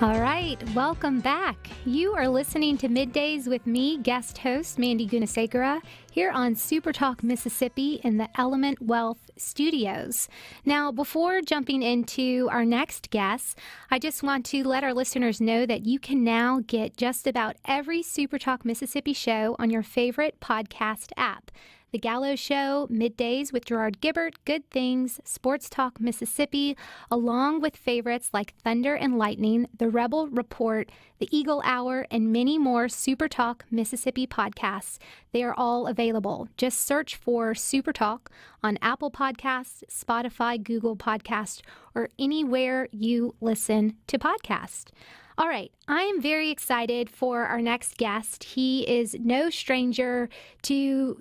All right, welcome back. You are listening to Middays with me, guest host Mandy here on SuperTalk Mississippi in the Element Wealth Studios. Now, before jumping into our next guest, I just want to let our listeners know that you can now get just about every SuperTalk Mississippi show on your favorite podcast app. The Gallo Show, Middays with Gerard Gibbert, Good Things, Sports Talk Mississippi, along with favorites like Thunder and Lightning, The Rebel Report, The Eagle Hour, and many more Super Talk Mississippi podcasts. They are all available. Just search for Super Talk on Apple Podcasts, Spotify, Google Podcasts, or anywhere you listen to podcasts. All right, I am very excited for our next guest. He is no stranger to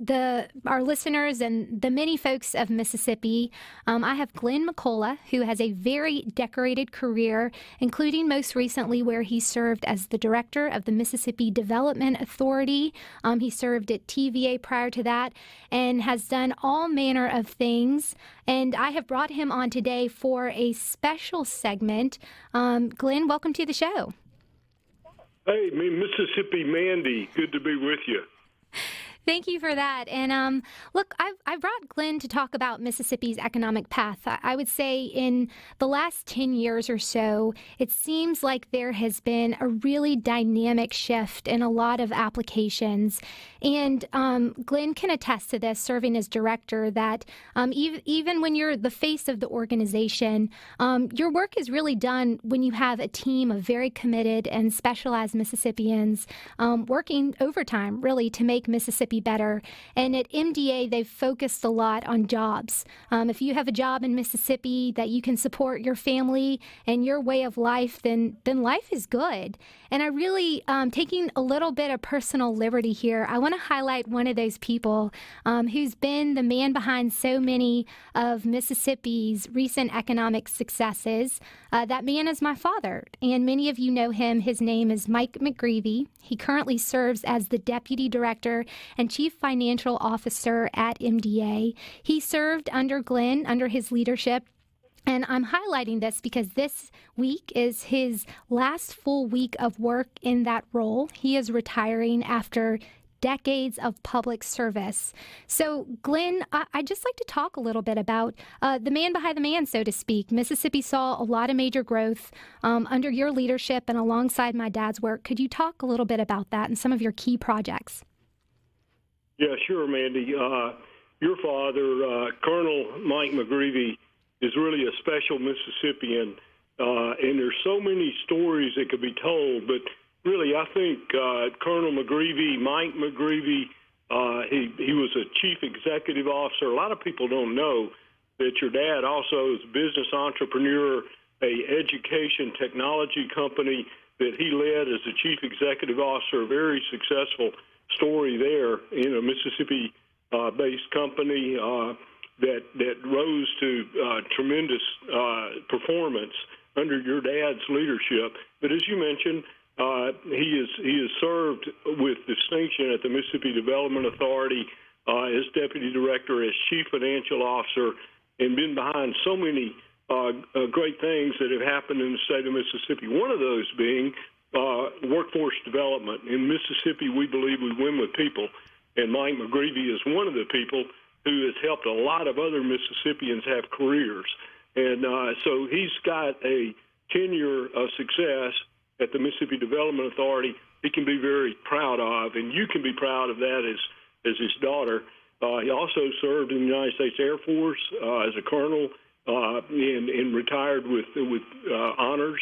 our listeners and the many folks of Mississippi. I have Glenn McCullough, who has a very decorated career, including most recently where he served as the director of the Mississippi Development Authority. He served at TVA prior to that and has done all manner of things. And I have brought him on today for a special segment. Glenn, welcome to the show. Hey, Mississippi Mandy, good to be with you. Thank you for that. And look, I brought Glenn to talk about Mississippi's economic path. I would say in the last 10 years or so, it seems like there has been a really dynamic shift in a lot of applications. And Glenn can attest to this, serving as director, that even when you're the face of the organization, your work is really done when you have a team of very committed and specialized Mississippians working overtime, really, to make Mississippi better. And at MDA, they've focused a lot on jobs. If you have a job in Mississippi that you can support your family and your way of life, then life is good. And I really, taking a little bit of personal liberty here, I want to highlight one of those people who's been the man behind so many of Mississippi's recent economic successes. That man is my father, and many of you know him. His name is Mike McGreevy. He currently serves as the Deputy Director and Chief Financial Officer at MDA. He served under Glenn, under his leadership. And I'm highlighting this because this week is his last full week of work in that role. He is retiring after decades of public service. So, Glenn, I'd just like to talk a little bit about the man behind the man, so to speak. Mississippi saw a lot of major growth under your leadership and alongside my dad's work. Could you talk a little bit about that and some of your key projects? Yeah, sure, Mandy. Your father, Colonel Mike McGreevy, is really a special Mississippian, and there's so many stories that could be told, but really, I think Colonel McGreevy, Mike McGreevy, he was a chief executive officer. A lot of people don't know that your dad also is a business entrepreneur, a education technology company that he led as a chief executive officer, a very successful story there in a Mississippi-based company that rose to tremendous performance under your dad's leadership. But as you mentioned, he has served with distinction at the Mississippi Development Authority as Deputy Director, as Chief Financial Officer, and been behind so many great things that have happened in the state of Mississippi. One of those being workforce development. In Mississippi, we believe we win with people, and Mike McGreevy is one of the people who has helped a lot of other Mississippians have careers. And so he's got a tenure of success at the Mississippi Development Authority he can be very proud of, and you can be proud of that as his daughter. He also served in the United States Air Force as a colonel and retired with honors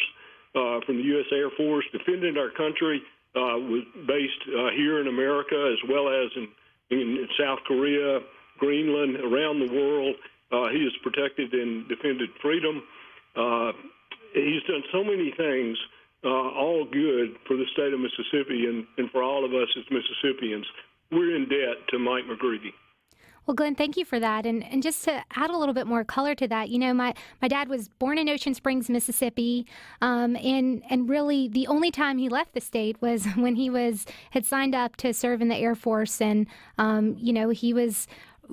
from the U.S. Air Force, defended our country, was based here in America as well as in South Korea, Greenland, around the world. He has protected and defended freedom. He's done so many things, all good for the state of Mississippi and for all of us as Mississippians. We're in debt to Mike McGreevy. Well, Glenn, thank you for that. And just to add a little bit more color to that, you know, my dad was born in Ocean Springs, Mississippi, and really the only time he left the state was when he had signed up to serve in the Air Force. And, you know, he was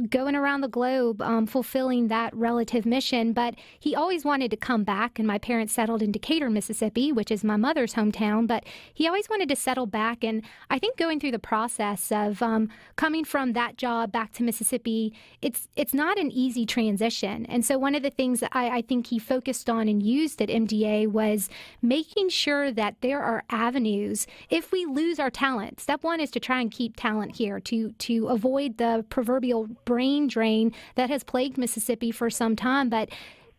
going around the globe, fulfilling that relative mission. But he always wanted to come back, and my parents settled in Decatur, Mississippi, which is my mother's hometown. But he always wanted to settle back, and I think going through the process of coming from that job back to Mississippi, it's not an easy transition. And so one of the things that I think he focused on and used at MDA was making sure that there are avenues if we lose our talent. Step one is to try and keep talent here, to avoid the proverbial brain drain that has plagued Mississippi for some time. But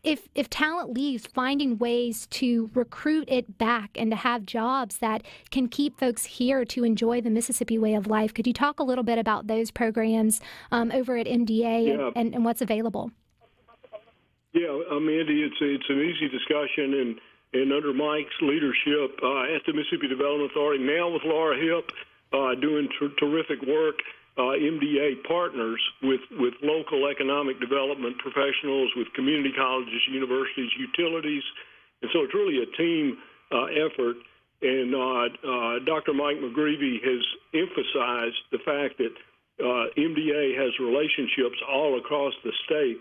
if talent leaves, finding ways to recruit it back and to have jobs that can keep folks here to enjoy the Mississippi way of life. Could you talk a little bit about those programs over at MDA and what's available? Yeah, Mandy, it's an easy discussion, and under Mike's leadership at the Mississippi Development Authority, now with Laura Hipp doing terrific work, MDA partners with local economic development professionals, with community colleges, universities, utilities, and so it's really a team effort. And Dr. Mike McGreevy has emphasized the fact that MDA has relationships all across the state.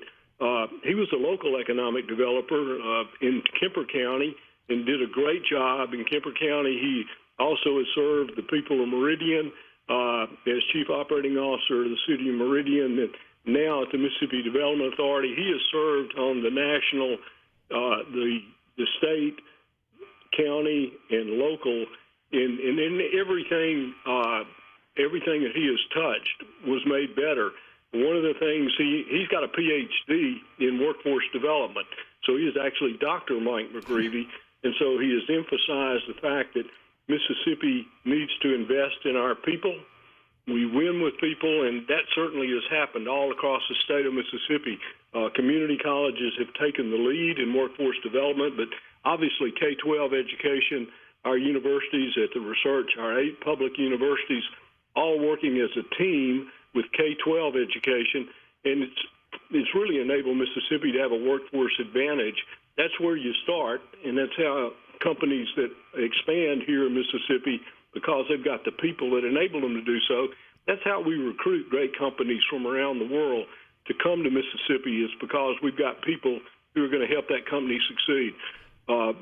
He was a local economic developer in Kemper County and did a great job in Kemper County. He also has served the people of Meridian as Chief Operating Officer of the City of Meridian, and now at the Mississippi Development Authority. He has served on the national, the state, county, and local, and in everything that he has touched was made better. One of the things, he's got a PhD in workforce development, so he is actually Dr. Mike McGreevy, and so he has emphasized the fact that Mississippi needs to invest in our people. We win with people, and that certainly has happened all across the state of Mississippi. Community colleges have taken the lead in workforce development, but obviously K-12 education, our universities at the research, our 8 public universities, all working as a team with K-12 education, and it's really enabled Mississippi to have a workforce advantage. That's where you start, and that's how companies that expand here in Mississippi, because they've got the people that enable them to do so. That's how we recruit great companies from around the world to come to Mississippi, is because we've got people who are going to help that company succeed.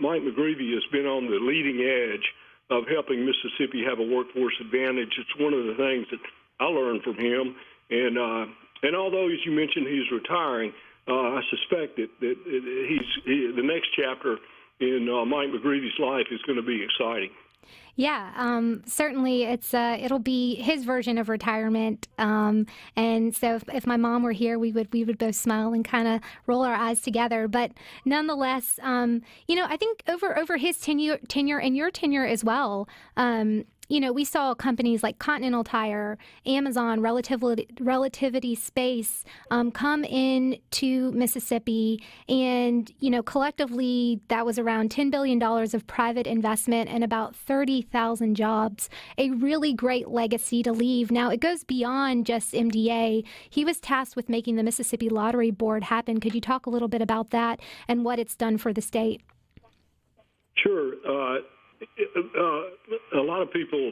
Mike McGreevy has been on the leading edge of helping Mississippi have a workforce advantage. It's one of the things that I learned from him. And although, as you mentioned, he's retiring, I suspect that the next chapter in Mike McGreevy's life is going to be exciting. Yeah, certainly it'll be his version of retirement. And so if my mom were here, we would both smile and kind of roll our eyes together. But nonetheless, I think over his tenure and your tenure as well, we saw companies like Continental Tire, Amazon, Relativity Space come in to Mississippi, and collectively that was around $10 billion of private investment and about 30,000 jobs. A really great legacy to leave. Now it goes beyond just MDA. He was tasked with making the Mississippi Lottery Board happen. Could you talk a little bit about that and what it's done for the state? Sure. A lot of people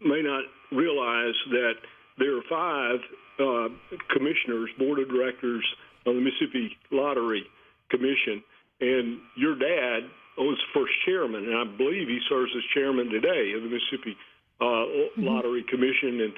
may not realize that there are 5 commissioners, board of directors of the Mississippi Lottery Commission, and your dad was first chairman, and I believe he serves as chairman today of the Mississippi Lottery Commission.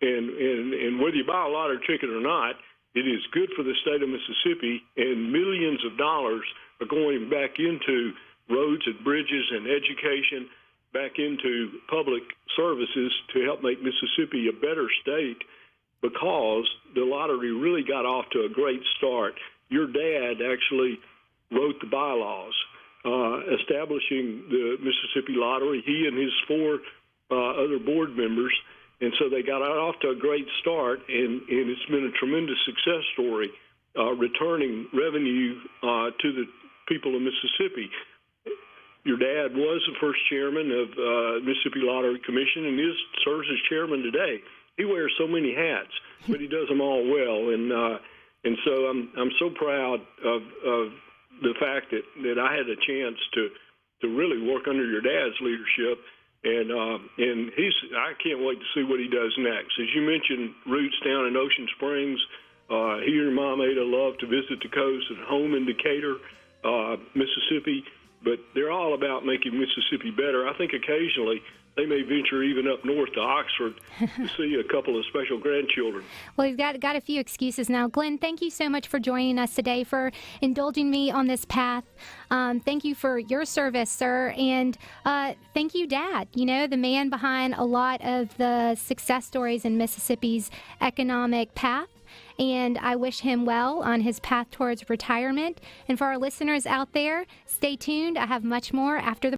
And whether you buy a lottery ticket or not, it is good for the state of Mississippi, and millions of dollars are going back into roads and bridges and education, back into public services to help make Mississippi a better state, because the lottery really got off to a great start. Your dad actually wrote the bylaws establishing the Mississippi Lottery, he and his 4 other board members, and so they got off to a great start, and it's been a tremendous success story, returning revenue to the people of Mississippi. Your dad was the first chairman of Mississippi Lottery Commission, and serves as chairman today. He wears so many hats, but he does them all well, and so I'm so proud of the fact that I had a chance to really work under your dad's leadership And I can't wait to see what he does next. As you mentioned, roots down in Ocean Springs. He and Mom Ada love to visit the coast and home in Decatur, Mississippi. But they're all about making Mississippi better. I think occasionally they may venture even up north to Oxford to see a couple of special grandchildren. Well, you've got a few excuses now. Glenn, thank you so much for joining us today, for indulging me on this path. Thank you for your service, sir. And thank you, Dad, the man behind a lot of the success stories in Mississippi's economic path. And I wish him well on his path towards retirement. And for our listeners out there, stay tuned. I have much more after the